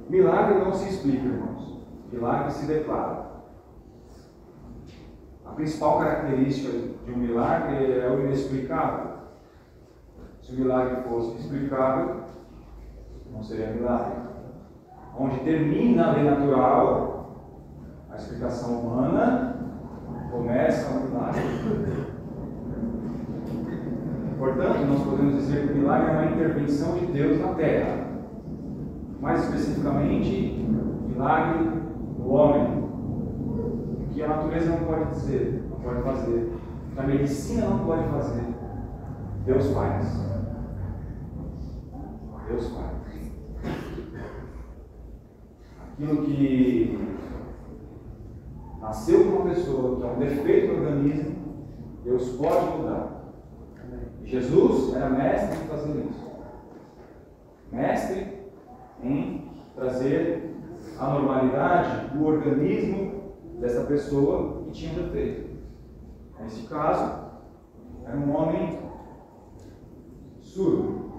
Milagre não se explica, irmãos. Milagre se declara. A principal característica de um milagre é o inexplicável. Se o milagre fosse explicável, não seria milagre. Onde termina a lei natural, a explicação humana, começa o milagre. Portanto, nós podemos dizer que o milagre é uma intervenção de Deus na terra. Mais especificamente, milagre do homem. O que a natureza não pode dizer, não pode fazer, o que a medicina não pode fazer, Deus faz. Deus faz. Aquilo que nasceu com uma pessoa, que é um defeito no organismo, Deus pode mudar. Jesus era mestre em fazer isso. Mestre em trazer a normalidade do organismo dessa pessoa que tinha um defeito. Nesse caso, era um homem surdo,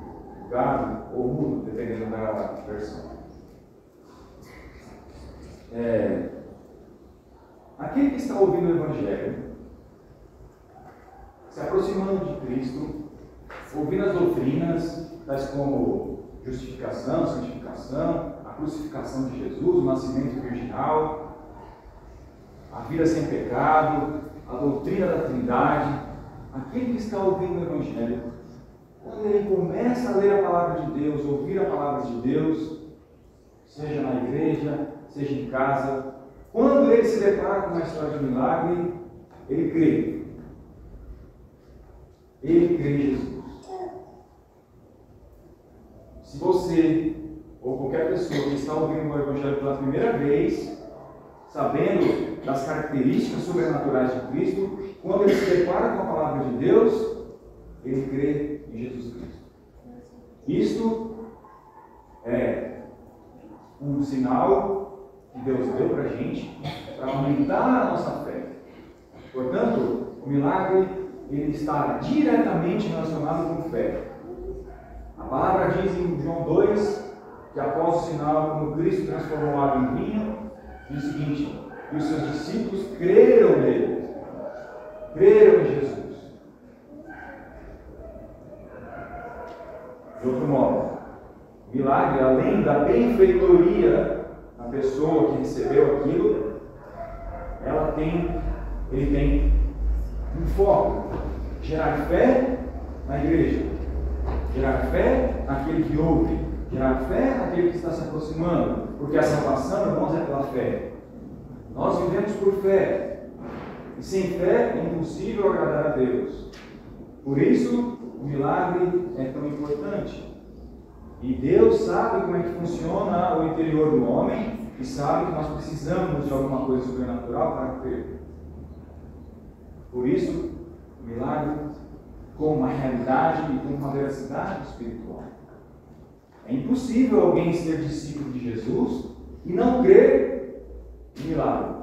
gago ou mudo, dependendo da versão. Aquele que está ouvindo o Evangelho, se aproximando de Cristo, ouvindo as doutrinas, tais como justificação, santificação, a crucificação de Jesus, o nascimento virginal, a vida sem pecado, a doutrina da Trindade, aquele que está ouvindo o Evangelho, quando ele começa a ler a palavra de Deus, ouvir a palavra de Deus, seja na igreja, seja em casa, quando ele se depara com uma história de milagre, ele crê. Ele crê em Jesus. Se você, ou qualquer pessoa que está ouvindo o Evangelho pela primeira vez, sabendo das características sobrenaturais de Cristo, quando ele se depara com a palavra de Deus, ele crê em Jesus Cristo. Isto é um sinal que Deus deu para a gente, para aumentar a nossa fé. Portanto, o milagre ele está diretamente relacionado com fé. A palavra diz em João 2, que após o sinal, quando Cristo transformou água em vinho, diz o seguinte: e os seus discípulos creram nele, creram em Jesus. De outro modo, milagre, além da benfeitoria da pessoa que recebeu aquilo, ele tem um foco: gerar fé na igreja, gerar fé naquele que ouve, gerar fé naquele que está se aproximando, porque a salvação, irmãos, é pela fé. Nós vivemos por fé, e sem fé é impossível agradar a Deus. Por isso, o milagre é tão importante. E Deus sabe como é que funciona o interior do homem e sabe que nós precisamos de alguma coisa sobrenatural para crer. Por isso, o milagre com uma realidade e com uma veracidade espiritual. É impossível alguém ser discípulo de Jesus e não crer em milagre.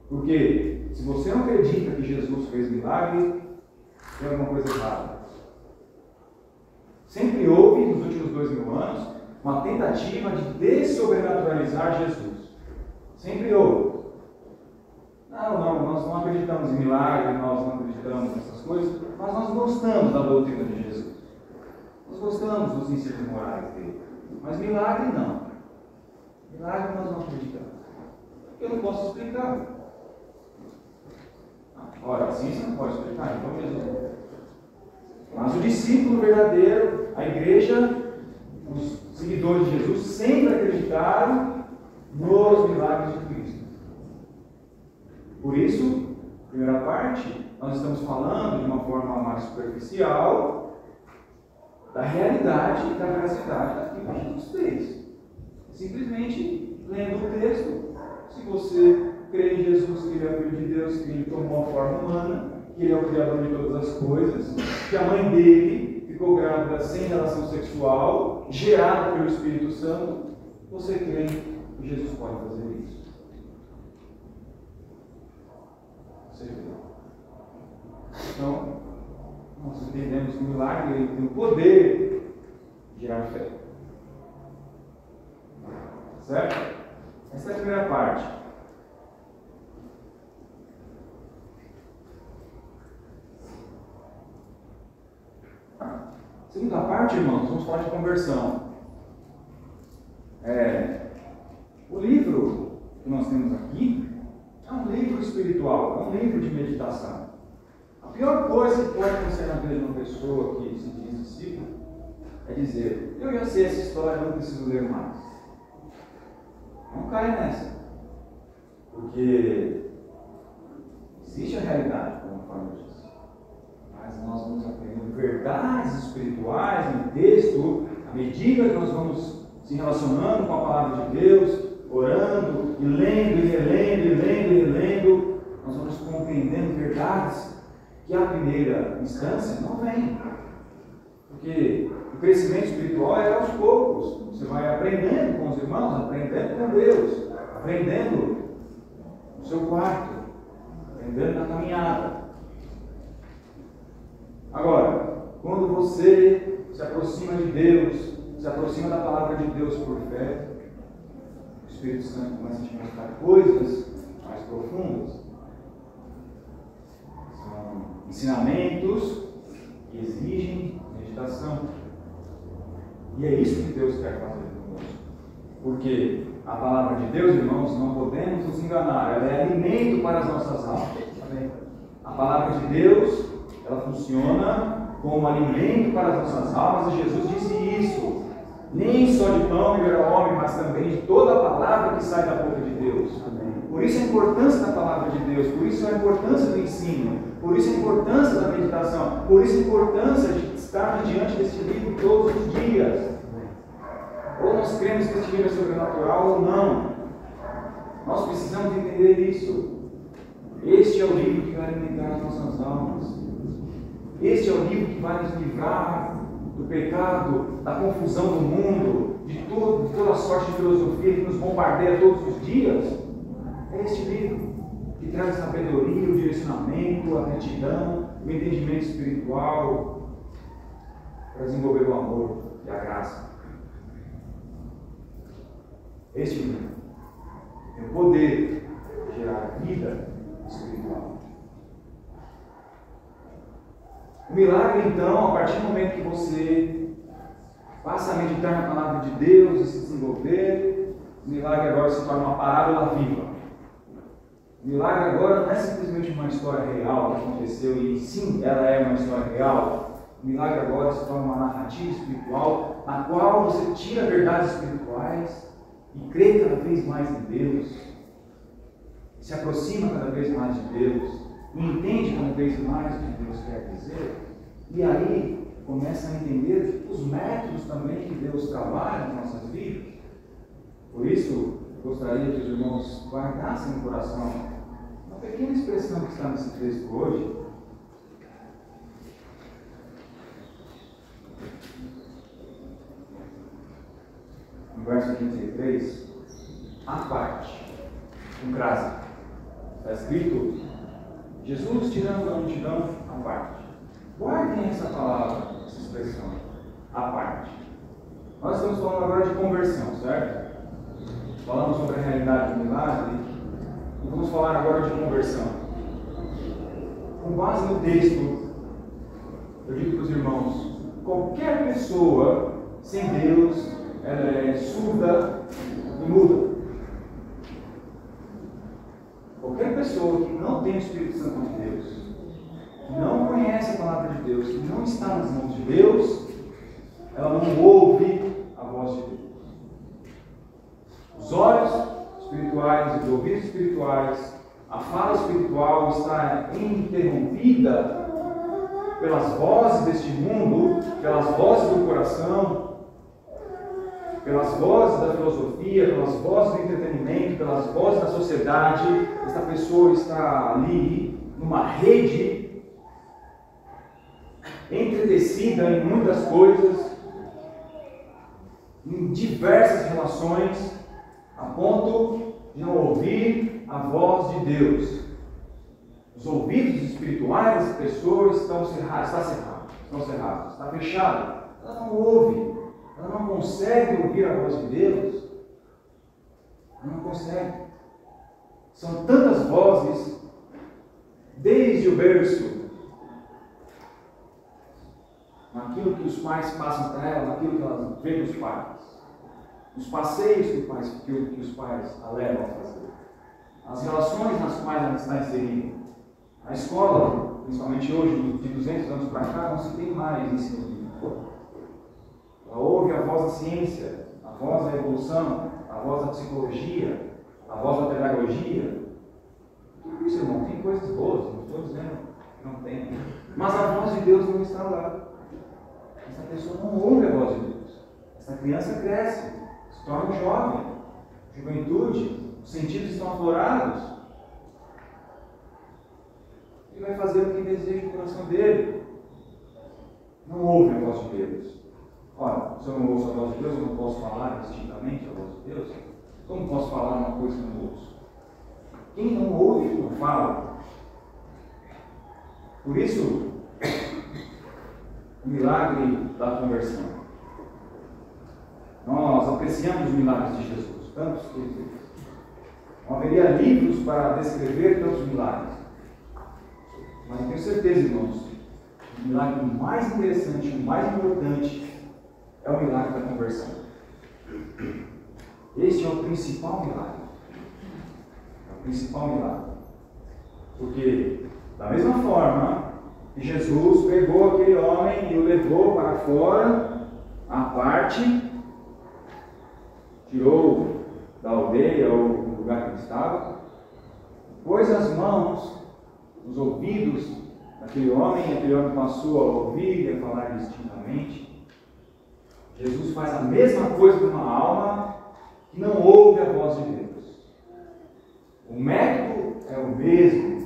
Porque se você não acredita que Jesus fez milagre, tem alguma coisa errada. Sempre houve, nos últimos 2000 anos, uma tentativa de dessobrenaturalizar Jesus. Sempre houve. Não, nós não acreditamos em milagre, nós não acreditamos nessas coisas, mas nós gostamos da doutrina de Jesus. Nós gostamos dos ensinos morais dele. Mas milagre não. Milagre nós não acreditamos. Eu não posso explicar. Ora, a ciência não pode explicar, então Jesus. Mas o discípulo verdadeiro, a igreja, os seguidores de Jesus sempre acreditaram nos milagres de Cristo. Por isso, primeira parte, nós estamos falando de uma forma mais superficial da realidade e da veracidade daquilo que Jesus fez. Simplesmente lendo o texto, se você crê em Jesus, que ele é o Filho de Deus, que ele tomou uma forma humana, que ele é o Criador de todas as coisas, que a mãe dele ficou grávida sem relação sexual, gerada pelo Espírito Santo, você crê que Jesus pode fazer isso. Você crê. Então, nós entendemos que o milagre ele tem o poder de gerar fé. Certo? Essa é a primeira parte. Segunda parte, irmãos, vamos falar de conversão. O livro que nós temos aqui é um livro espiritual, é um livro de meditação. A pior coisa que pode acontecer na vida de uma pessoa que se diz discípulo é dizer: eu já sei essa história, não preciso ler mais. Não caia nessa. Porque existe a realidade, como a Fábio disse. Mas nós vamos aprendendo verdades espirituais no texto, à medida que nós vamos se relacionando com a palavra de Deus, orando, e lendo, e relendo, e lendo, e relendo, nós vamos compreendendo verdades que à primeira instância não vêm. Porque o crescimento espiritual é aos poucos. Você vai aprendendo com os irmãos, aprendendo com Deus, aprendendo no seu quarto, aprendendo na caminhada. Agora, quando você se aproxima de Deus, se aproxima da palavra de Deus por fé, o Espírito Santo começa a te mostrar coisas mais profundas. São ensinamentos que exigem meditação. E é isso que Deus quer fazer conosco. Porque a palavra de Deus, irmãos, não podemos nos enganar. Ela é alimento para as nossas almas. Amém? A palavra de Deus, ela funciona como alimento para as nossas almas. E Jesus disse isso. Nem só de pão viverá o homem, mas também de toda a palavra que sai da boca de Deus. Amém? Por isso a importância da palavra de Deus, por isso a importância do ensino, por isso a importância da meditação, por isso a importância de estar diante deste livro todos os dias. Ou nós cremos que este livro é sobrenatural ou não. Nós precisamos entender isso. Este é o livro que vai alimentar as nossas almas. Este é o livro que vai nos livrar do pecado, da confusão do mundo, de toda sorte de filosofia que nos bombardeia todos os dias. É este livro que traz a sabedoria, o direcionamento, a retidão, o entendimento espiritual para desenvolver o amor e a graça. Este livro tem o poder de gerar vida espiritual. O milagre, então, a partir do momento que você passa a meditar na palavra de Deus e se desenvolver, o milagre agora se torna uma parábola viva. O milagre agora não é simplesmente uma história real que aconteceu, e sim, ela é uma história real. O milagre agora se torna uma narrativa espiritual, na qual você tira verdades espirituais e crê cada vez mais em Deus, se aproxima cada vez mais de Deus, e entende cada vez mais o que Deus quer dizer, e aí começa a entender os métodos também que Deus trabalha nas nossas vidas. Por isso, gostaria que os irmãos guardassem no coração uma pequena expressão que está nesse texto hoje. No verso 33, a parte, um crase. Está escrito: Jesus tirando da multidão a parte. Guardem essa palavra, essa expressão, a parte. Nós estamos falando agora de conversão, certo? Falamos sobre a realidade do milagre e vamos falar agora de conversão. Com base no texto, eu digo para os irmãos: qualquer pessoa sem Deus, ela é surda e muda. Qualquer pessoa que não tem o Espírito Santo de Deus, que não conhece a palavra de Deus, que não está nas mãos de Deus, ela não ouve a voz de Deus. Os olhos espirituais e os ouvidos espirituais, a fala espiritual está interrompida pelas vozes deste mundo, pelas vozes do coração, pelas vozes da filosofia, pelas vozes do entretenimento, pelas vozes da sociedade. Esta pessoa está ali numa rede entretecida em muitas coisas, em diversas relações, a ponto de não ouvir a voz de Deus. Os ouvidos espirituais dessa pessoa estão cerrados, está fechado. Ela não ouve. Ela não consegue ouvir a voz de Deus. São tantas vozes, desde o berço, naquilo que os pais passam para ela, naquilo que ela vê dos pais, os passeios que os pais a levam a fazer, as relações nas quais ela está inserida. A escola, principalmente hoje, de 200 anos para cá, não se tem mais ensino bíblico. Ela ouve a voz da ciência, a voz da evolução, a voz da psicologia, a voz da pedagogia. Tudo isso, irmão, tem coisas boas, não estou dizendo que não tem. Mas a voz de Deus não está lá. Essa pessoa não ouve a voz de Deus. Essa criança cresce, se torna jovem, juventude, os sentidos estão aflorados. Ele vai fazer o que deseja o coração dele. Não ouve a voz de Deus. Ora, se eu não ouço a voz de Deus, eu não posso falar distintamente a voz de Deus? Como posso falar uma coisa que eu não ouço? Quem não ouve, não fala. Por isso, o milagre da conversão. Nós apreciamos os milagres de Jesus, tantos que não haveria livros para descrever tantos milagres. Mas eu tenho certeza, irmãos, o milagre mais interessante, o mais importante, é o milagre da conversão. Este é o principal milagre. É o principal milagre. Porque, da mesma forma que Jesus pegou aquele homem e o levou para fora, à parte, tirou da aldeia ou do lugar que ele estava, pôs as mãos nos ouvidos daquele homem, e aquele homem passou a ouvir e a falar distintamente. Jesus faz a mesma coisa com uma alma que não ouve a voz de Deus. O método é o mesmo.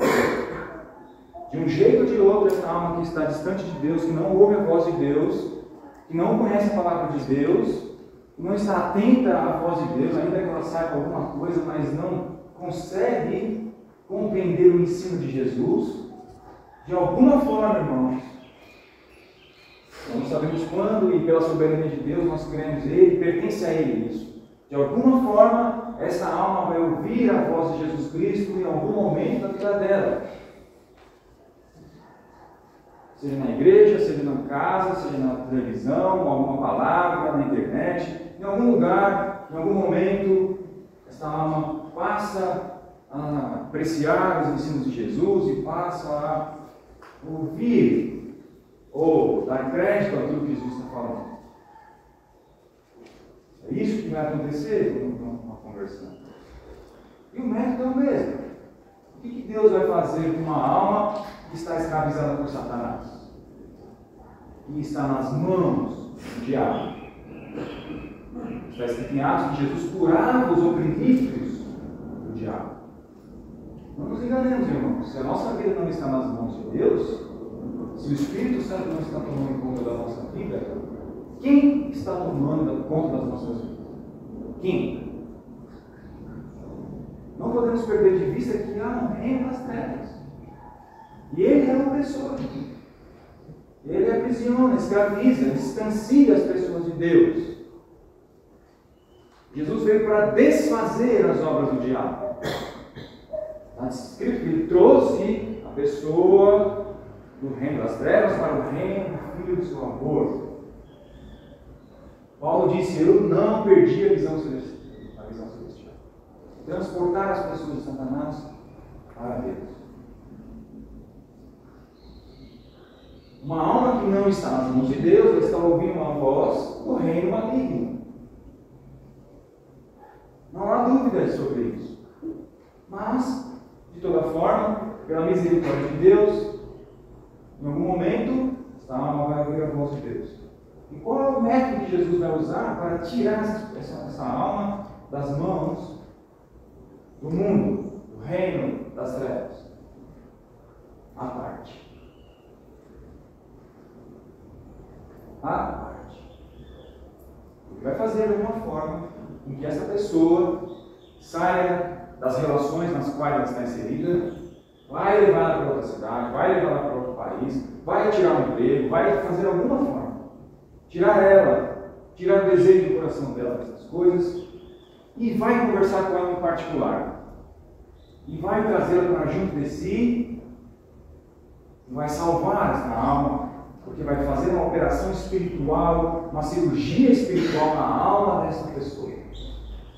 De um jeito ou de outro, essa alma que está distante de Deus, que não ouve a voz de Deus, que não conhece a palavra de Deus, que não está atenta à voz de Deus, ainda que ela saiba alguma coisa, mas não consegue compreender o ensino de Jesus, de alguma forma, irmãos, não sabemos quando e pela soberania de Deus nós queremos Ele, pertence a Ele isso. De alguma forma, essa alma vai ouvir a voz de Jesus Cristo em algum momento da vida dela. Seja na igreja, seja na casa, seja na televisão, alguma palavra, na internet, em algum lugar, em algum momento, essa alma passa a apreciar os ensinos de Jesus e passa a ouvir ou dar crédito àquilo que Jesus está falando. É isso que vai acontecer numa conversão. E o método é o mesmo. O que Deus vai fazer com uma alma que está escravizada por Satanás? Que está nas mãos do diabo. Está escrito em Atos que Jesus curava os oprimidos do diabo. Não nos enganemos, irmãos. Se a nossa vida não está nas mãos de Deus, se o Espírito Santo não está tomando conta da nossa vida, quem está tomando conta das nossas vidas? Quem? Não podemos perder de vista que há um reino das trevas. E ele é uma pessoa. Ele aprisiona, escraviza, distancia as pessoas de Deus. Jesus veio para desfazer as obras do diabo. Está escrito que ele trouxe a pessoa do reino das trevas para o reino do Filho do seu amor. Paulo disse: eu não perdi a visão celestial. Transportar as pessoas de Satanás para Deus. Uma alma que não está nas mãos de Deus, ela está ouvindo uma voz do reino maligno. Não há dúvidas sobre isso. Mas, de toda forma, pela misericórdia de Deus, em algum momento, esta alma vai ouvir a voz de Deus. E qual é o método que Jesus vai usar para tirar essa alma das mãos do mundo, do reino das trevas? A parte. A parte. Ele vai fazer de uma forma em que essa pessoa saia das relações nas quais ela está inserida, vai levá-la para outra cidade, vai levá-la para outro país, vai tirar um emprego, vai fazer alguma forma. Tirar ela, tirar o desejo do coração dela dessas coisas, e vai conversar com ela em particular. e vai trazê-la para junto de si, e vai salvar esta alma, porque vai fazer uma operação espiritual, uma cirurgia espiritual na alma dessa pessoa.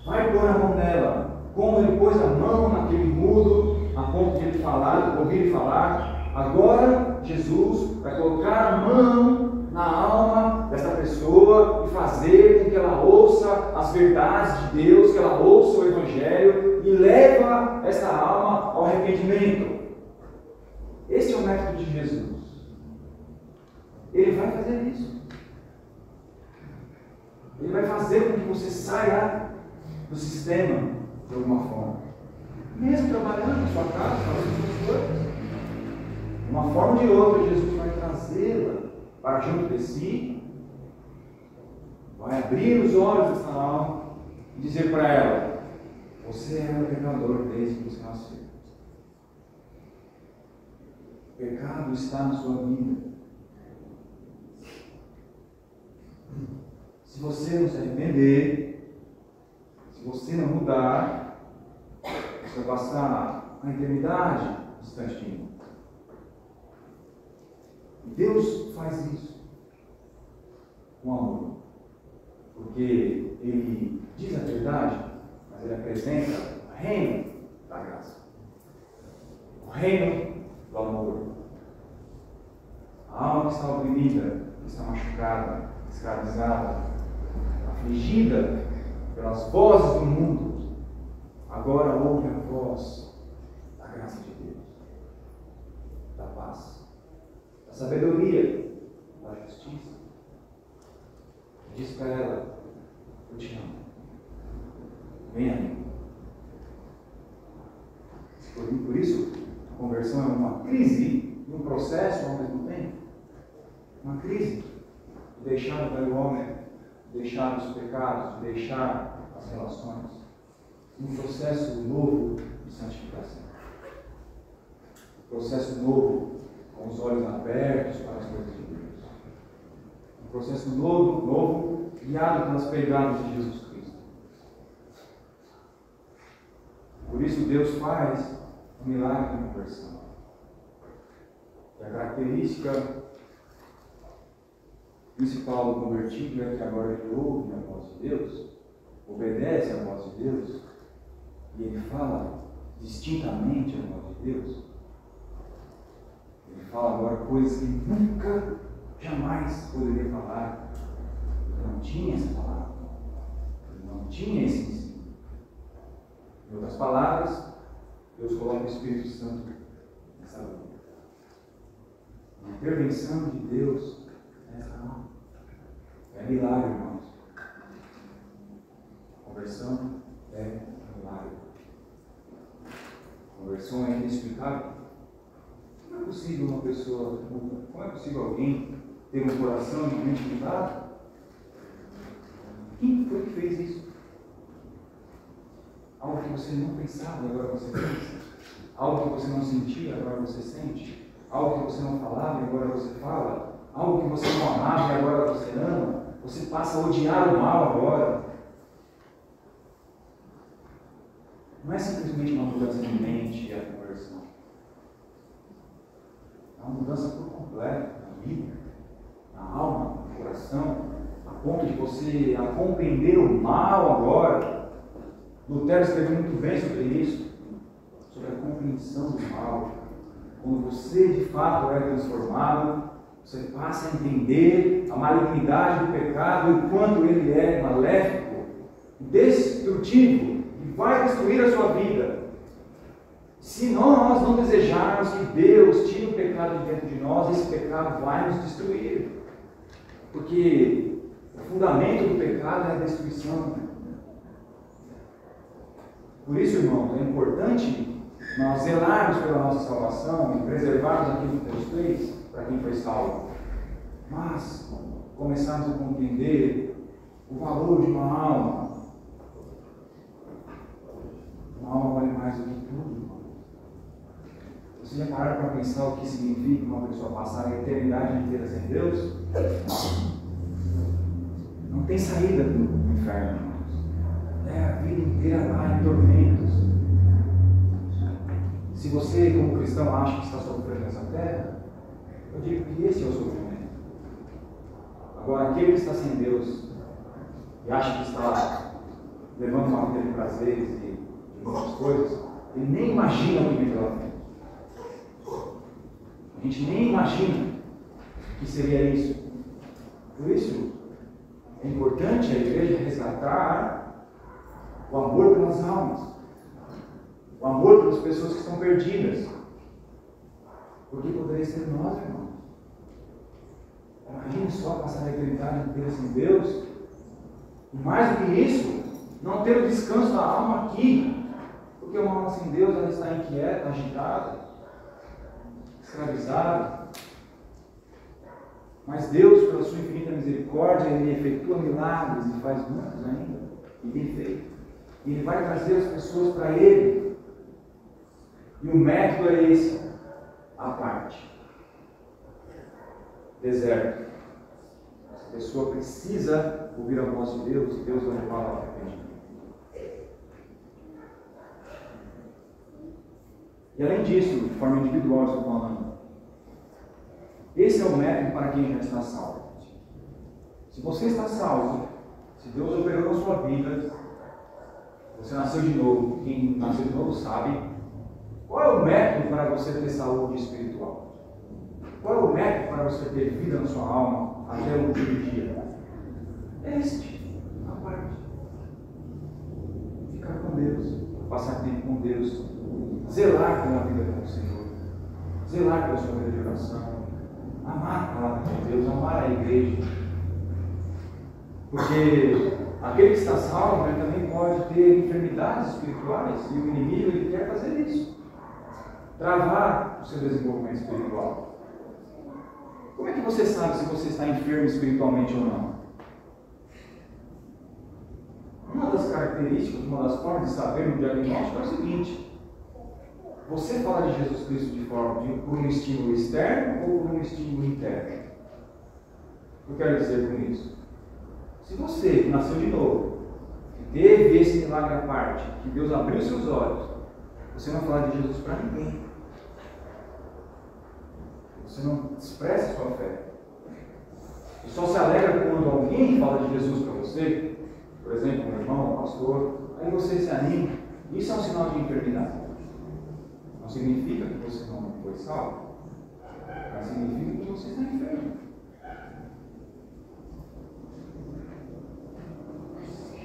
Vai pôr a mão nela, como ele pôs a mão naquele mudo, a ponto de ele falar, ouvir ele falar. Agora Jesus vai colocar a mão na alma dessa pessoa e fazer com que ela ouça as verdades de Deus, que ela ouça o Evangelho e leva essa alma ao arrependimento. Esse é o método de Jesus. Ele vai fazer isso. Ele vai fazer com que você saia do sistema de alguma forma. Mesmo trabalhando em sua casa, fazendo suas coisas. De uma forma ou de outra, Jesus vai trazê-la para junto de si, vai abrir os olhos dessa alma e dizer para ela: você é um pecador desde que você nasceu. O pecado está na sua vida. Se você não se arrepender, se você não mudar, você vai passar a eternidade distante de mim. Deus faz isso com amor, porque Ele diz a verdade, mas Ele apresenta o reino da graça, o reino do amor. A alma que está oprimida, que está machucada, escravizada, afligida pelas vozes do mundo, agora ouve a voz da graça de Deus, da paz, da sabedoria, da justiça. Diz para ela: eu te amo, vem a mim. Por isso, a conversão é uma crise e um processo ao mesmo tempo. Uma crise de deixar o velho homem, de deixar os pecados, de deixar as relações. Um processo novo de santificação. Um processo novo, com os olhos abertos para as coisas de Deus. Um processo novo guiado pelas pegadas de Jesus Cristo. Por isso Deus faz o milagre da conversão. E a característica principal do convertido é que agora ele ouve a voz de Deus, obedece a voz de Deus, e ele fala distintamente a voz de Deus. Ele fala agora coisas que nunca, jamais poderia falar. Ele não tinha essa palavra. Ele não tinha esse ensino. Em outras palavras, Deus coloca o Espírito Santo nessa vida. A intervenção de Deus nessa alma. É milagre, irmãos. A conversão é milagre. A conversão é inexplicável. Como é possível uma pessoa, como é possível alguém ter um coração e uma mente mudada? Quem foi que fez isso? Algo que você não pensava e agora você pensa. Algo que você não sentia, agora você sente. Algo que você não falava e agora você fala. Algo que você não amava e agora você ama. Você passa a odiar o mal agora. Não é simplesmente uma mudança de mente e a conversão. É uma mudança por completo na vida, na alma, no coração, a ponto de você a compreender o mal agora. Lutero escreveu muito bem sobre isso, sobre a compreensão do mal. Quando você de fato é transformado, você passa a entender a malignidade do pecado e o quanto ele é maléfico, destrutivo e vai destruir a sua vida. Se nós não desejarmos que Deus tire o pecado de dentro de nós, esse pecado vai nos destruir. Porque o fundamento do pecado é a destruição. Por isso, irmãos, é importante nós zelarmos pela nossa salvação e preservarmos aquilo que Deus fez para quem foi salvo. Mas começarmos a compreender o valor de uma alma. Uma alma vale mais do que tudo. Você já pararam para pensar o que significa uma pessoa passar a eternidade inteira sem Deus? Não tem saída do inferno, irmãos. É a vida inteira lá em tormentos. você, como cristão, acha que está sofrendo nessa terra, eu digo que esse é o sofrimento. Agora, aquele que está sem Deus e acha que está levando uma vida de prazeres e de muitas coisas, ele nem imagina o que vem pela frente. A gente nem imagina que seria isso. Por isso, é importante a igreja resgatar o amor pelas almas, o amor pelas pessoas que estão perdidas. Porque poderia ser nós, irmãos. Imagine só passar a eternidade inteira sem Deus. E mais do que isso, não ter o descanso da alma aqui. Porque uma alma sem Deus, ela está inquieta, agitada, escravizada. Mas Deus, pela sua infinita misericórdia, Ele efetua milagres e faz muitos ainda. E tem feito. E Ele vai trazer as pessoas para Ele. E o método é esse, a parte. Deserto. Essa pessoa precisa ouvir a voz de Deus, e Deus vai levar ao arrependimento. E além disso, de forma individual, estou falando, esse é o método para quem já está salvo. Se você está salvo, se Deus operou na sua vida, você nasceu de novo, quem nasceu de novo sabe, qual é o método para você ter saúde espiritual? Qual é o método para você ter vida na sua alma até o último dia? Este, a parte. Ficar com Deus, passar tempo com Deus, zelar pela vida com o Senhor, zelar pela sua vida de oração, amar a palavra de Deus, amar a igreja. Porque aquele que está salvo, ele também pode ter enfermidades espirituais, e o inimigo ele quer fazer isso, travar o seu desenvolvimento espiritual. Como é que você sabe se você está enfermo espiritualmente ou não? Uma das características, uma das formas de saber no diagnóstico é o seguinte: você fala de Jesus Cristo por um estímulo externo ou por um estímulo interno? O que eu quero dizer com isso? Se você nasceu de novo, que teve esse milagre à parte, que Deus abriu seus olhos, você não fala de Jesus para ninguém. Você não expressa sua fé. Você só se alegra quando alguém fala de Jesus para você, por exemplo, um irmão, um pastor, aí você se anima. Isso é um sinal de enfermidade. Não significa que você não foi salvo, mas significa que você está enfermo.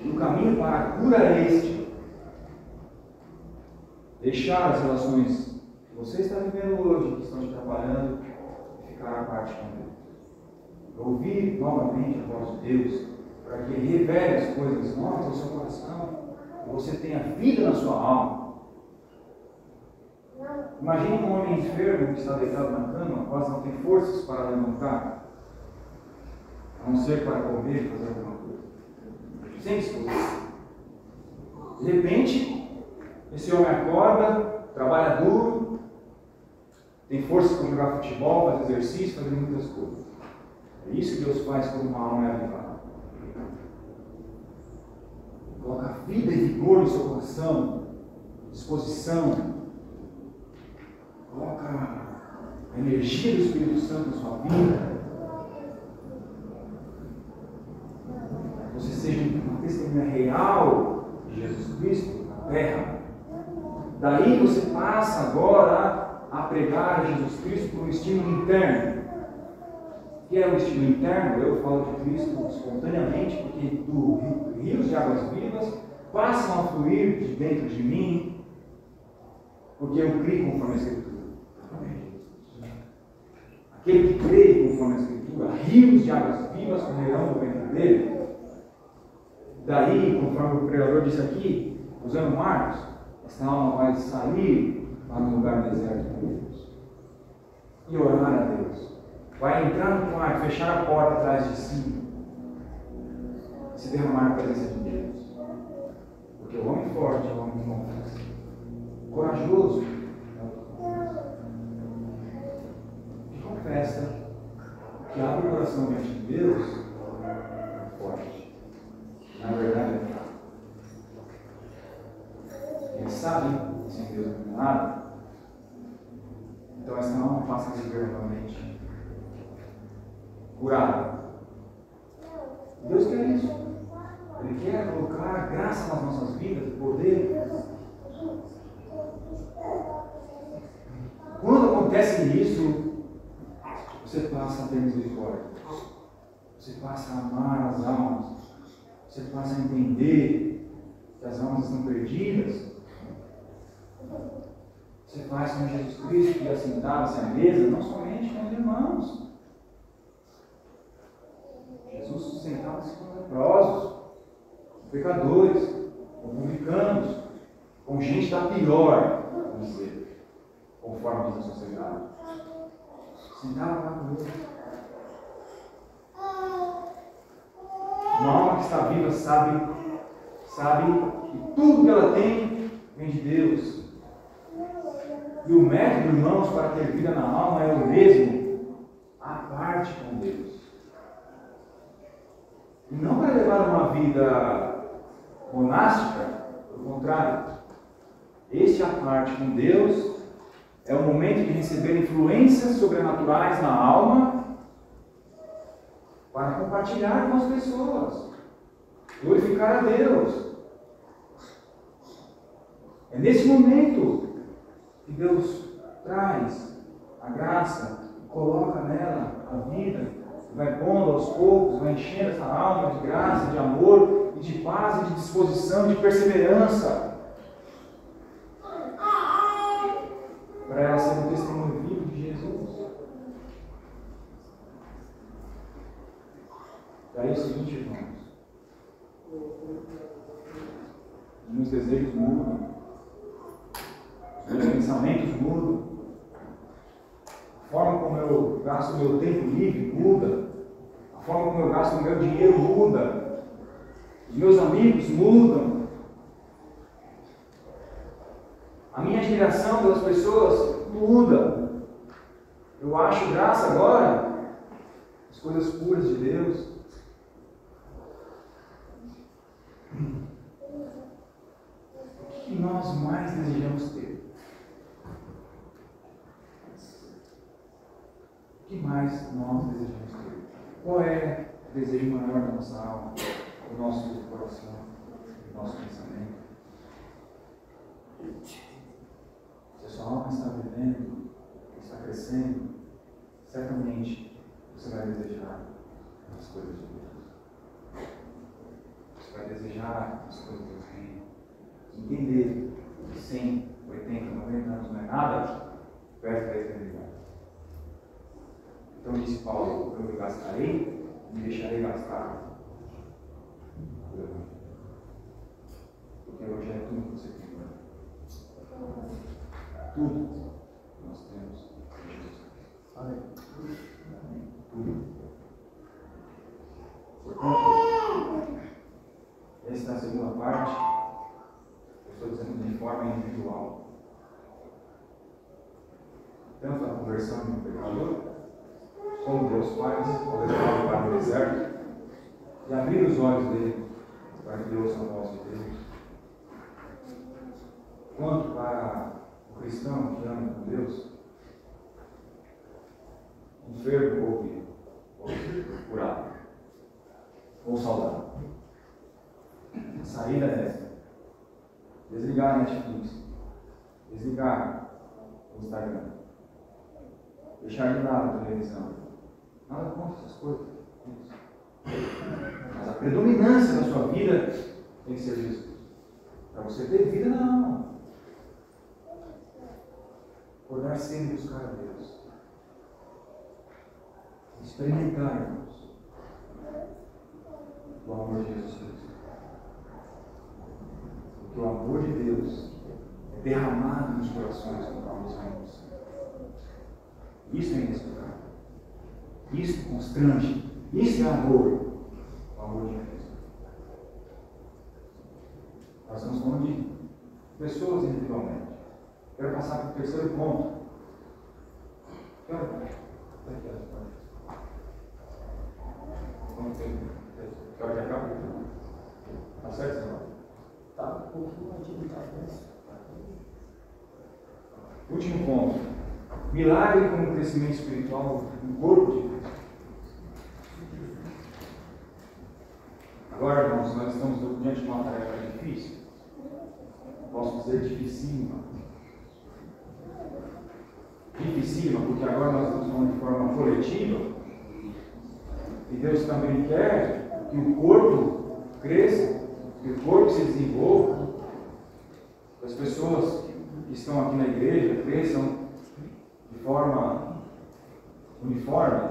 E o caminho para a cura é este: deixar as relações que você está vivendo hoje, que estão te atrapalhando, e ficar à parte com Deus. Ouvir novamente a voz de Deus, para que Ele revele as coisas novas ao seu coração, e você tenha vida na sua alma. Imagine um homem enfermo que está deitado na cama, quase não tem forças para levantar, a não ser para comer e fazer alguma coisa. Sem disposição. De repente, esse homem acorda, trabalha duro, tem força para jogar futebol, fazer exercício, fazer muitas coisas. É isso que Deus faz quando uma alma é avivada. Coloca vida e vigor no seu coração, disposição. Coloca a energia do Espírito Santo na sua vida. Você seja uma testemunha real de Jesus Cristo na terra. Daí você passa agora a pregar a Jesus Cristo por um estímulo interno. O que é um estímulo interno? Eu falo de Cristo espontaneamente, porque rios de águas vivas passam a fluir de dentro de mim, porque eu creio conforme a Escritura. Aquele que crê conforme a Escritura, rios de águas vivas correrão do ventre dele. Daí, conforme o pregador disse aqui, usando Marcos, essa alma vai sair para um lugar deserto com Deus e orar a Deus. Vai entrar no quarto, fechar a porta atrás de si e se derramar na presença de Deus. Porque o homem forte é o homem que confessa. Corajoso que confessa, que abre o coração diante de Deus, é forte. Na verdade é fraco. Ele sabe, sem Deus não é nada, Então essa alma passa a viver novamente curada. Deus quer isso. Ele quer colocar graça nas nossas vidas, poder. Quando acontece isso, você passa a ter misericórdia. Você passa a amar as almas. Você passa a entender que as almas estão perdidas. Você faz como Jesus Cristo, que assentava-se à mesa, não somente com os irmãos. Jesus sentava-se com os leprosos, com pecadores, com publicanos, com gente da pior, vamos dizer, conforme diz a sociedade. Sentava lá com ele. Uma alma que está viva sabe que tudo que ela tem vem de Deus. E o método, irmãos, para ter vida na alma é o mesmo, a parte com Deus. E não para levar uma vida monástica, pelo contrário. Este a parte com Deus é o momento de receber influências sobrenaturais na alma para compartilhar com as pessoas, glorificar a Deus. É nesse momento que Deus traz a graça, coloca nela a vida, vai pondo aos poucos, vai enchendo essa alma de graça, de amor, e de paz, e de disposição, de perseverança, para ela ser um testemunho vivo de Jesus. Daí é o seguinte, irmãos, os meus desejos mudam, os meus pensamentos mudam, a forma como eu gasto o meu tempo livre muda, a forma como eu gasto o meu dinheiro muda, os meus amigos mudam, a minha admiração pelas pessoas muda. Eu acho graça agora as coisas puras de Deus. O que nós mais desejamos ter? O que mais nós desejamos ter? Qual é o desejo maior da nossa alma, do nosso coração, do nosso pensamento? Se a sua alma está vivendo, está crescendo, certamente você vai desejar as coisas de Deus. Você vai desejar as coisas do reino. Entender que 100, 80, 90 anos não é nada perto da eternidade. Então disse Paulo: eu me gastarei, me deixarei gastar. Porque hoje é tudo que você tem. Tudo que nós temos em Jesus Cristo. Tudo. Portanto, essa é a segunda parte. Eu estou dizendo de forma individual. Tanto a conversão do pecador, como Deus faz ao levar para o deserto e abrir os olhos dele para que ele ouça a voz de Deus. Quanto para o cristão que ama com Deus, enfermo ou curado, ou saudável. A saída é esta: desligar a Netflix, desligar o Instagram, deixar de lado a televisão. Nada contra essas coisas. Mas a predominância da sua vida tem que ser Jesus. Para você ter vida na alma. Acordar cedo e buscar a Deus. Experimentar, irmãos, o amor de Jesus Cristo. Porque o amor de Deus é derramado nos corações conforme os amigos. Isso é inexplicável. Isso constrange. Isso é amor. O amor de Deus. Nós estamos falando de pessoas individualmente. Quero passar para o terceiro ponto. Quero que acabe? Tá certo, senhor? Tá um pouquinho atividade. Último ponto. Milagre como crescimento espiritual no corpo de Cristo. Agora, irmãos, nós estamos diante de uma tarefa difícil. Posso dizer dificílima. Dificílima, porque agora nós estamos falando de forma coletiva. E Deus também quer que o corpo cresça, que o corpo se desenvolva, que as pessoas que estão aqui na igreja cresçam de forma uniforme.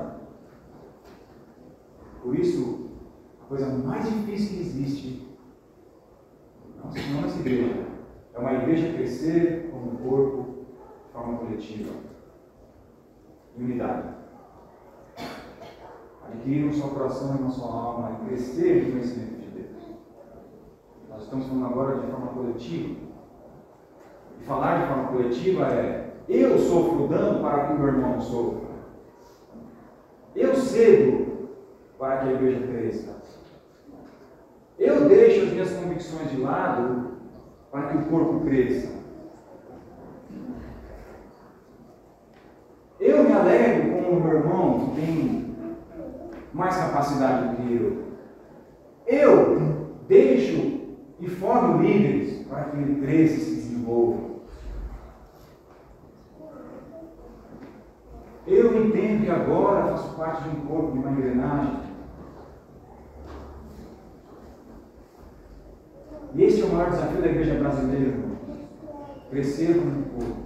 Por isso, a coisa mais difícil que existe, não nessa igreja, é uma igreja crescer como corpo de forma coletiva, em unidade. Adquirir um só coração e uma só alma e crescer no conhecimento de Deus. Nós estamos falando agora de forma coletiva. E falar de forma coletiva é: eu sofro dano para que o meu irmão sofra. Eu cedo para que a igreja cresça. Eu deixo as minhas convicções de lado para que o corpo cresça. Eu me alegro com o meu irmão que tem mais capacidade do que eu. Eu deixo e formo líderes para que ele cresça e se desenvolva. Eu entendo que agora faço parte de um corpo, de uma engrenagem. E este é o maior desafio da igreja brasileira, irmão. Crescer como corpo.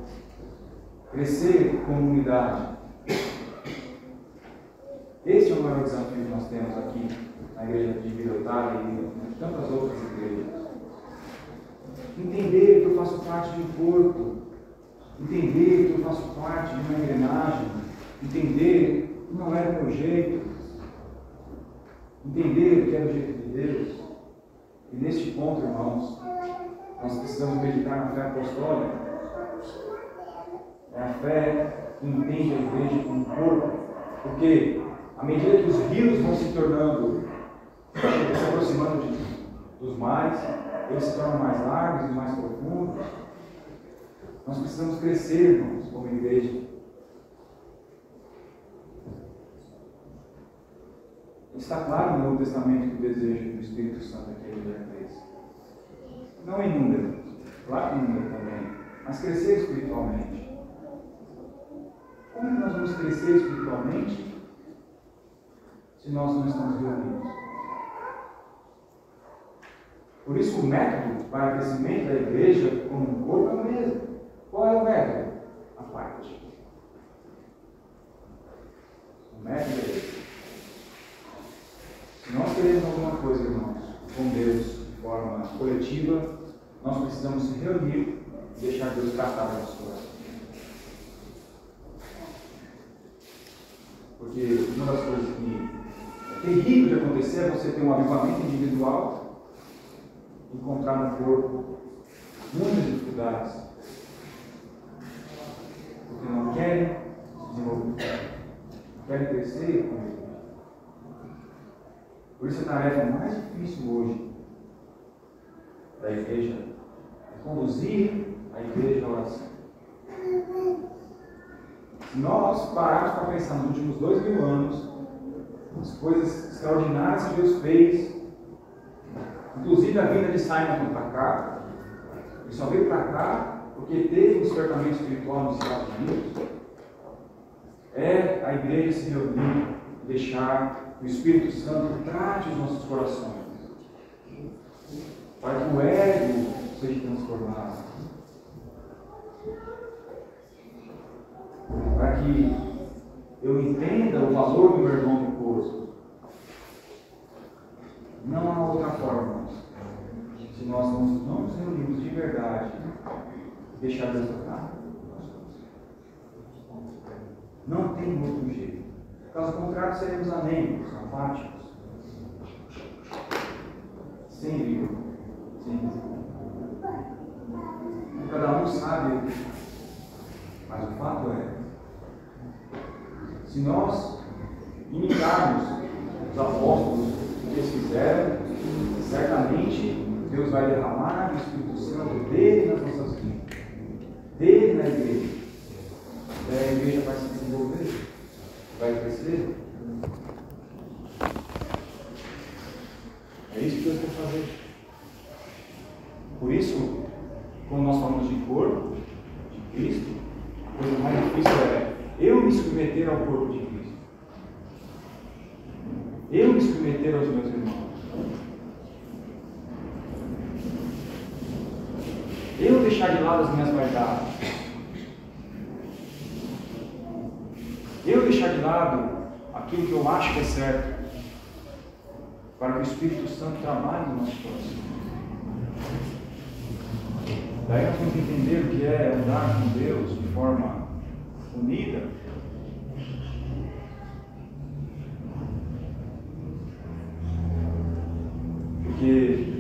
Crescer como unidade. Este é o maior desafio que nós temos aqui na igreja de Vila Otária e em tantas outras igrejas. Entender que eu faço parte de um corpo. Entender que eu faço parte de uma engrenagem. Entender que não é do meu jeito. Entender que é do jeito de Deus. E neste ponto, irmãos, nós precisamos meditar na fé apostólica. É a fé que entende a igreja como um corpo. Porque à medida que os rios vão se tornando, se aproximando dos mares, eles se tornam mais largos e mais profundos. Nós precisamos crescer, irmãos, como igreja. Está claro no Novo Testamento que o desejo do Espírito Santo é que a igreja cresça. Não em número, claro que em número também, mas crescer espiritualmente. Como que nós vamos crescer espiritualmente se nós não estamos reunidos? Por isso o método para o crescimento da igreja como um corpo é o mesmo. Qual é o método? A parte. O método é esse. Se nós queremos alguma coisa, irmãos, com Deus de forma coletiva, nós precisamos se reunir e deixar Deus tratar o nosso coração. Porque uma das coisas que é terrível de acontecer é você ter um avivamento individual, encontrar no corpo muitas dificuldades, porque não querem se desenvolver, não querem crescer com Deus. Por isso a tarefa mais difícil hoje da igreja é conduzir a igreja à oração. Se nós pararmos para pensar nos últimos 2000 anos, as coisas extraordinárias que Deus fez, inclusive a vinda de Simon para cá, ele só veio para cá porque teve um despertamento espiritual nos Estados Unidos, é a igreja se reunir, deixar que o Espírito Santo trate os nossos corações, para que o ego seja transformado, para que eu entenda o valor do meu irmão no corpo. Não há outra forma, se nós não nos reunirmos de verdade e deixar Deus tocar. Não tem outro jeito. Caso contrário, seremos anêmicos, apáticos, sem vigor, sem vigor. Cada um sabe, mas o fato é, se nós imitarmos os apóstolos que eles fizeram, certamente Deus vai derramar o Espírito Santo dele nas nossas vidas, dele na igreja. É a igreja Por isso, quando nós falamos de corpo de Cristo, a coisa mais difícil é eu me submeter ao corpo de Cristo. Eu me submeter aos meus irmãos. Eu deixar de lado as minhas vaidades. Eu deixar de lado aquilo que eu acho que é certo, para que o Espírito Santo trabalhe no nosso coração. Daí nós vamos entender o que é andar com Deus de forma unida. Porque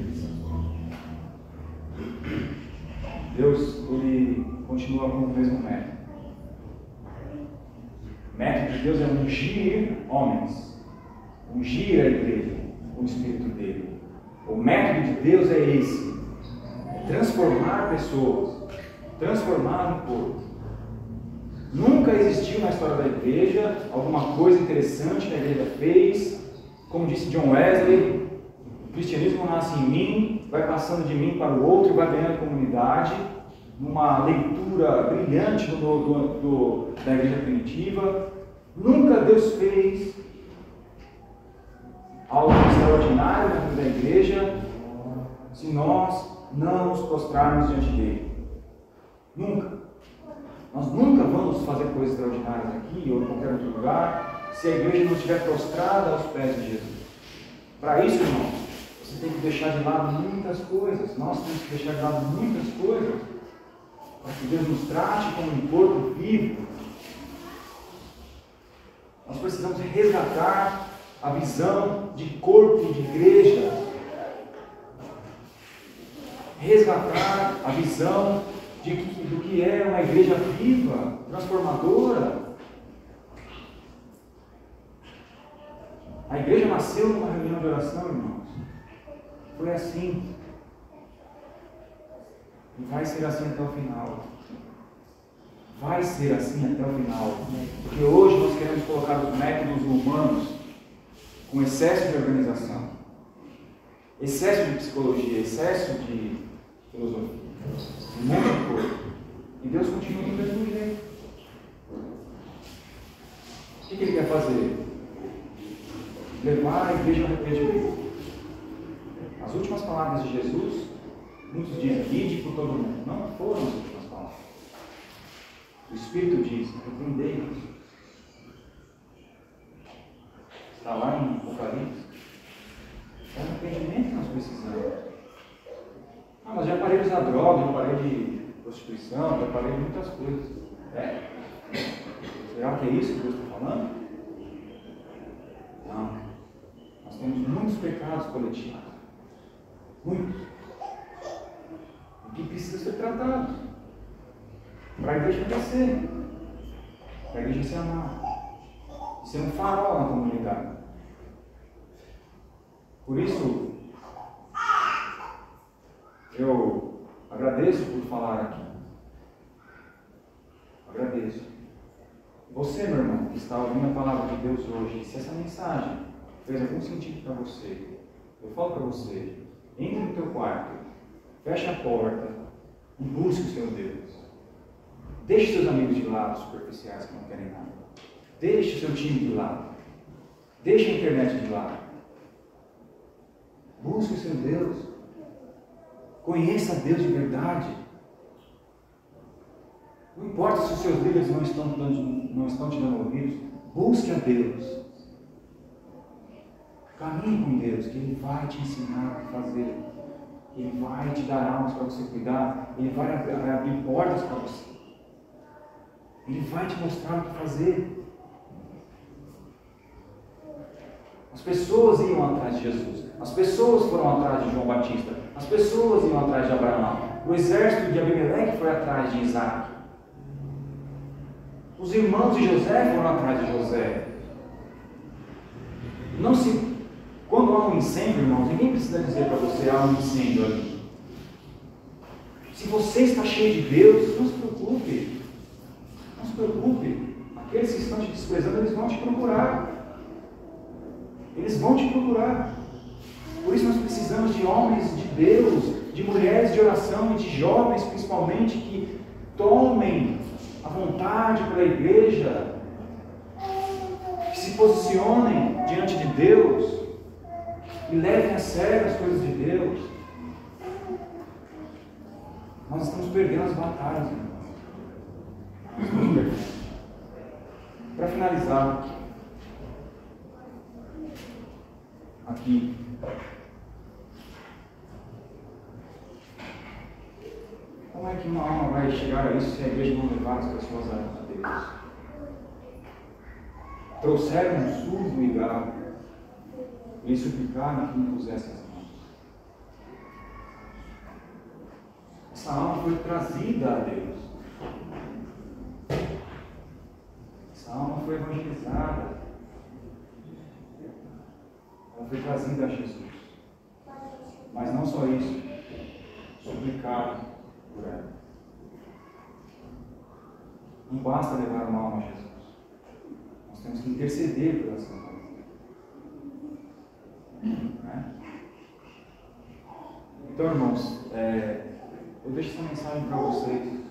Deus, Ele continua com o mesmo método. O método de Deus é ungir homens, ungir a igreja com o Espírito dele. O método de Deus é esse: é transformar pessoas, transformar um corpo. Nunca existiu na história da igreja alguma coisa interessante que a igreja fez. Como disse John Wesley, o cristianismo nasce em mim, vai passando de mim para o outro e vai ganhando comunidade. Numa leitura brilhante da igreja primitiva, nunca Deus fez algo extraordinário na vida da igreja se nós não nos prostrarmos diante dele. Nunca. Nós nunca vamos fazer coisas extraordinárias aqui ou em qualquer outro lugar se a igreja não estiver prostrada aos pés de Jesus. Para isso, irmãos, você tem que deixar de lado muitas coisas. Nós temos que deixar de lado muitas coisas para que Deus nos trate como um corpo vivo. Nós precisamos resgatar a visão de corpo e de igreja. Resgatar a visão do que é uma igreja viva, transformadora. A igreja nasceu numa reunião de oração, irmãos. Foi assim. E vai ser assim até o final. Vai ser assim até o final. Porque hoje nós queremos colocar os métodos humanos com excesso de organização, excesso de psicologia, excesso de filosofia, um monte de coisa. E Deus continua do mesmo jeito. O que Ele quer fazer? Levar a igreja ao arrependimento. As últimas palavras de Jesus, muitos dizem, ide por todo mundo. Não foram as últimas palavras. O Espírito diz, arrependei-vos. Está lá em Apocalipse. É um arrependimento que nós precisamos. Mas já parei de usar droga, já parei de prostituição, já parei de muitas coisas. Será que é isso que Deus está falando? Não. Nós temos muitos pecados coletivos. Muitos. O que precisa ser tratado. Para a igreja crescer. Para a igreja ser amada. Ser um farol na comunidade. Por isso, eu agradeço por falar aqui. Agradeço. Você, meu irmão, que está ouvindo a palavra de Deus hoje, se essa mensagem fez algum sentido para você, eu falo para você, entre no teu quarto, feche a porta e busque o seu Deus. Deixe seus amigos de lado, superficiais, que não querem nada. Deixe o seu time de lado. Deixe a internet de lado. Busque o seu Deus. Conheça a Deus de verdade. Não importa se os seus líderes não estão te dando ouvidos. Busque a Deus. Caminhe com Deus, que Ele vai te ensinar o que fazer. Ele vai te dar almas para você cuidar. Ele vai abrir portas para você. Ele vai te mostrar o que fazer. As pessoas iam atrás de Jesus. As pessoas foram atrás de João Batista. As pessoas iam atrás de Abraão. O exército de Abimeleque foi atrás de Isaac. Os irmãos de José foram atrás de José. Quando há um incêndio, irmãos, ninguém precisa dizer para você há um incêndio ali. Se você está cheio de Deus, não se preocupe. Não se preocupe. Aqueles que estão te desprezando, eles vão te procurar. Eles vão te procurar. Por isso nós precisamos de homens de Deus, de mulheres de oração e de jovens principalmente que tomem a vontade pela igreja, que se posicionem diante de Deus e levem a sério as coisas de Deus. Nós estamos perdendo as batalhas, irmãos. Nós estamos perdendo. Para finalizar, aqui, como é que uma alma vai chegar a isso se a igreja não levar as pessoas a Deus? Trouxeram um surdo e gago e suplicaram que não pusessem as mãos. Essa alma foi trazida a Deus. Essa alma foi evangelizada. Ela foi trazida a Jesus. Mas não só isso. Suplicaram por ela. Não basta levar uma alma a Jesus. Nós temos que interceder por essa alma. Então, irmãos, eu deixo essa mensagem para vocês,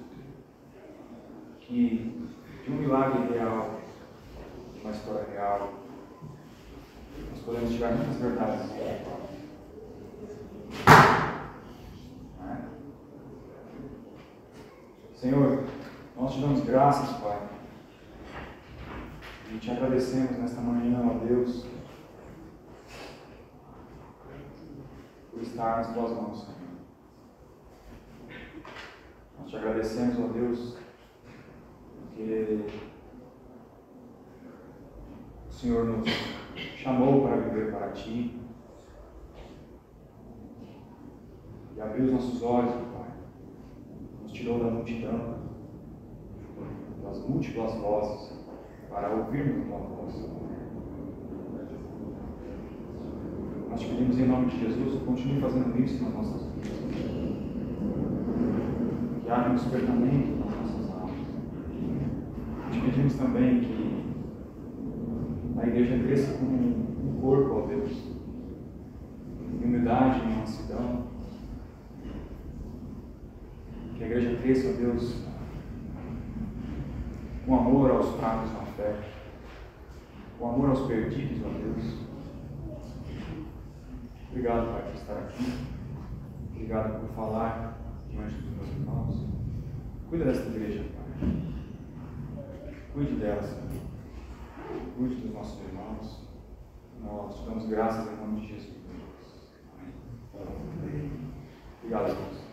que de um milagre real, de uma história real, nós podemos tirar muitas verdades espirituais. Senhor, nós te damos graças, Pai, e te agradecemos nesta manhã, ó Deus, por estar nas tuas mãos, Senhor. Nós te agradecemos, ó Deus, porque o Senhor nos chamou para viver para Ti e abriu os nossos olhos, Pai. Nos tirou da multidão, das múltiplas vozes, para ouvirmos a Tua voz. Nós te pedimos em nome de Jesus, continue fazendo isso nas nossas vidas. Que haja um despertamento nas nossas almas. Te pedimos também que a igreja cresça como um corpo, ó Deus, em humildade, em mansidão. Que a igreja cresça, ó Deus, com amor aos fracos na fé, com amor aos perdidos, ó Deus. Obrigado, Pai, por estar aqui. Obrigado por falar diante dos meus irmãos. Cuida desta igreja, Pai. Cuide dela, Senhor. Cuide dos nossos irmãos. Nós te damos graças em nome de Jesus. Amém. Obrigado, irmãos.